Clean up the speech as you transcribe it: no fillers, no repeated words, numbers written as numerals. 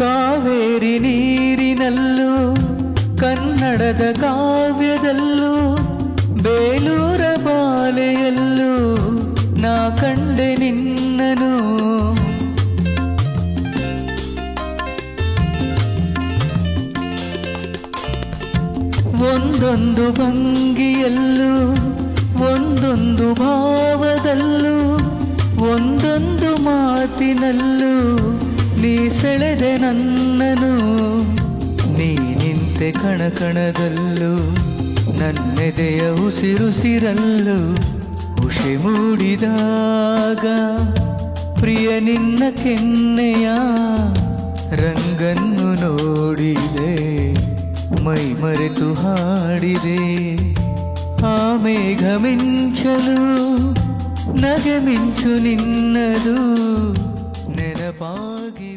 ಕಾವೇರಿ ನೀರಿನಲ್ಲೂ ಕನ್ನಡದ ಕಾವ್ಯದಲ್ಲೂ ಬೇಲೂರ ಬಾಲೆಯಲ್ಲೂ ನಾ ಕಂಡೆ ನಿನ್ನನು. ಒಂದೊಂದು ಭಂಗಿಯಲ್ಲೂ ಒಂದೊಂದು ಭಾವದಲ್ಲೂ ಒಂದೊಂದು ಮಾತಿನಲ್ಲೂ ನೀ ಸೆಳೆದೆ ನನ್ನನು. ನೀ ನಿಂತೆ ಕಣಕಣದಲ್ಲೂ ನನ್ನೆದೆಯ ಉಸಿರುಸಿರಲ್ಲೂ ಖುಷಿ ಮೂಡಿದಾಗ ಪ್ರಿಯ ನಿನ್ನ ಕೆನ್ನೆಯ ರಂಗನ್ನು ನೋಡಿದೆ, ಮೈ ಮರೆತು ಹಾಡಿದೆ. ಆ ಮೇಘ ಮಿಂಚಲು ನಗೆ ಮಿಂಚು ನಿನ್ನದು ನೆನಪಾಗಿ